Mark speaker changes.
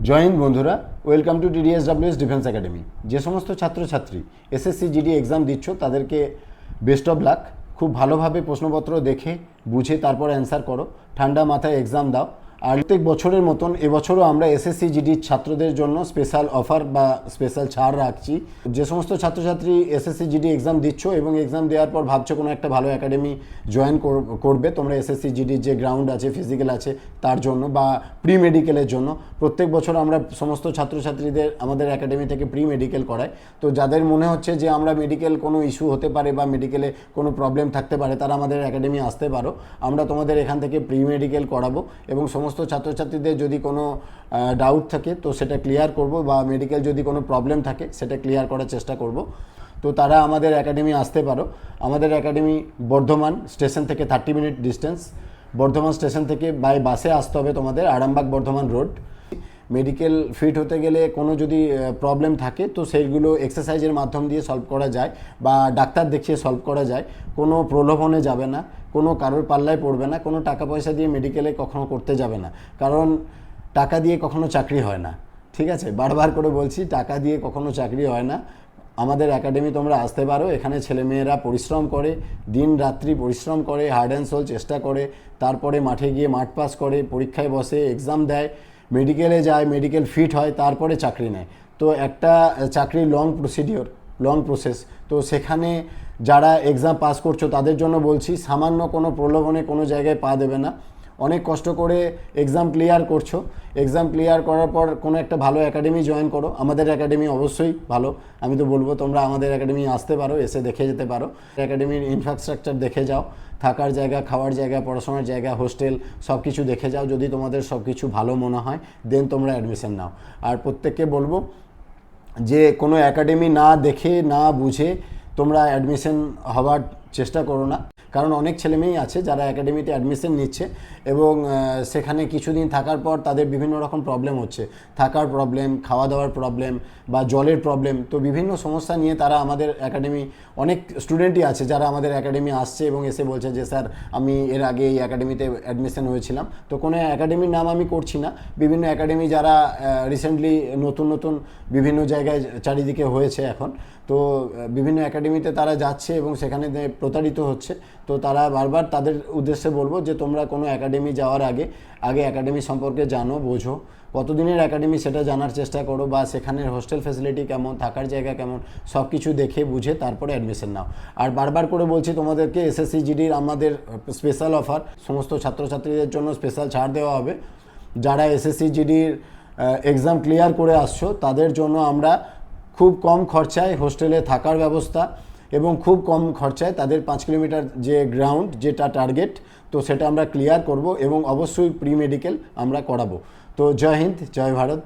Speaker 1: জয় হিন্দ বন্ধুরা, welcome to TDSWS defence academy. যে সমস্ত ছাত্রছাত্রী এসএসসি জিডি এক্সাম দিচ্ছ তাদেরকে বেস্ট অফ লাক। খুব ভালোভাবে প্রশ্নপত্র দেখে বুঝে তারপর অ্যান্সার করো, ঠান্ডা মাথায় এক্সাম দাও। আর প্রত্যেক বছরের মতন এবছরও আমরা এসএসসি জিডির ছাত্রদের জন্য স্পেশাল অফার বা স্পেশাল ছাড় রাখছি। যে সমস্ত ছাত্রছাত্রী এসএসসি জিডি এক্সাম দিচ্ছ এবং এক্সাম দেওয়ার পর ভাবছো কোনো একটা ভালো একাডেমি জয়েন করবে তোমরা এসএসসি জিডির যে গ্রাউন্ড আছে, ফিজিক্যাল আছে তার জন্য বা প্রি মেডিকেলের জন্য, প্রত্যেক বছর আমরা সমস্ত ছাত্রছাত্রীদের আমাদের একাডেমি থেকে প্রি মেডিকেল করাই। তো যাদের মনে হচ্ছে যে আমরা মেডিকেল কোনো ইস্যু হতে পারে বা মেডিকেলে কোনো প্রবলেম থাকতে পারে তারা আমাদের একাডেমি আসতে পারো। আমরা তোমাদের এখান থেকে প্রি মেডিকেল করাবো এবং সমস্ত ছাত্রছাত্রীদের যদি কোনো ডাউট থাকে তো সেটা ক্লিয়ার করব বা মেডিকেল যদি কোনো প্রবলেম থাকে সেটা ক্লিয়ার করার চেষ্টা করব। তো তারা আমাদের একাডেমি আসতে পারো। আমাদের একাডেমি বর্ধমান স্টেশন থেকে 30 মিনিট ডিস্টেন্স। বর্ধমান স্টেশন থেকে বাই বাসে আসতে হবে তোমাদের, Arambagh Bardhaman road. Medical fit হতে গেলে কোনো যদি প্রবলেম থাকে তো সেইগুলো এক্সারসাইজের মাধ্যম দিয়ে সলভ করা যায় বা ডাক্তার দেখিয়ে সলভ করা যায়। কোনো প্রলোভনে যাবে না, কোনো কারোর পাল্লায় পড়বে না, কোনো টাকা পয়সা দিয়ে মেডিকেলে কখনো করতে যাবে না, কারণ টাকা দিয়ে কখনো চাকরি হয় না। ঠিক আছে, বারবার করে বলছি, টাকা দিয়ে কখনো চাকরি হয় না। আমাদের একাডেমি তোমরা আসতে পারো। এখানে ছেলেমেয়েরা পরিশ্রম করে, দিন রাত্রি পরিশ্রম করে, হার্ড অ্যান্ড সোল চেষ্টা করে, তারপরে মাঠে গিয়ে মাঠ পাস করে, পরীক্ষায় বসে, এক্সাম দেয়, মেডিকেলে যায়, মেডিকেল ফিট হয়, তারপরে চাকরি নেয়। তো একটা চাকরির লং প্রসিডিওর, লং প্রসেস। তো সেখানে যারা এক্সাম পাস করছো তাদের জন্য বলছি, সামান্য কোনো প্রলোভনে কোনো জায়গায় পা দেবে না। অনেক কষ্ট করে এক্সাম ক্লিয়ার করছো, এক্সাম ক্লিয়ার করার পর কোনো একটা ভালো একাডেমি জয়েন করো। আমাদের একাডেমি অবশ্যই ভালো, আমি তো বলবো তোমরা আমাদের একাডেমি আসতে পারো, এসে দেখে যেতে পারো। একাডেমির ইনফ্রাস্ট্রাকচার দেখে যাও, থাকার জায়গা, খাওয়ার জায়গা, পড়াশোনার জায়গা, হোস্টেল সব কিছু দেখে যাও। যদি তোমাদের সব কিছু ভালো মনে হয় দেন তোমরা অ্যাডমিশন নাও। আর প্রত্যেককে বলবো যে কোনো একাডেমি না দেখে না বুঝে তোমরা অ্যাডমিশন হওয়ার চেষ্টা করো না, কারণ অনেক ছেলেমেয়েই আছে যারা একাডেমিতে অ্যাডমিশন নিচ্ছে এবং সেখানে কিছুদিন থাকার পর তাদের বিভিন্ন রকম প্রবলেম হচ্ছে, থাকার প্রবলেম, খাওয়া দাওয়ার প্রবলেম বা জলের প্রবলেম। তো বিভিন্ন সমস্যা নিয়ে তারা আমাদের একাডেমি, অনেক স্টুডেন্টই আছে যারা আমাদের একাডেমি আসছে এবং এসে বলছে যে স্যার আমি এর আগে এই একাডেমিতে অ্যাডমিশন হয়েছিলাম। তো কোনো একাডেমির নাম আমি করছি না, বিভিন্ন একাডেমি যারা রিসেন্টলি নতুন নতুন বিভিন্ন জায়গায় চারিদিকে হয়েছে এখন, তো বিভিন্ন একাডেমিতে তারা যাচ্ছে এবং সেখানে প্রতারিত হচ্ছে। তো তারা বারবার তাদের উদ্দেশ্যে বলবো যে তোমরা কোনো একাডেমি যাওয়ার আগে একাডেমি সম্পর্কে জানো, বোঝো, কতদিনের একাডেমি সেটা জানার চেষ্টা করো, বা সেখানের হোস্টেল ফ্যাসিলিটি কেমন, থাকার জায়গা কেমন, সব কিছু দেখে বুঝে তারপরে অ্যাডমিশন নাও। আর বারবার করে বলছি তোমাদেরকে, এসএসসি জিডির আমাদের স্পেশাল অফার, সমস্ত ছাত্রছাত্রীদের জন্য স্পেশাল ছাড় দেওয়া হবে। যারা এসএসসি জিডির এক্সাম ক্লিয়ার করে আসছো তাদের জন্য আমরা খুব কম খরচায় হোস্টেলে থাকার ব্যবস্থা এবং খুব কম খরচায় তাদের 5 কিলোমিটার যে গ্রাউন্ড, যেটা টার্গেট, তো সেটা আমরা ক্লিয়ার করব এবং অবশ্যই প্রি মেডিকেল আমরা করাবো। তো জয় হিন্দ, জয় ভারত।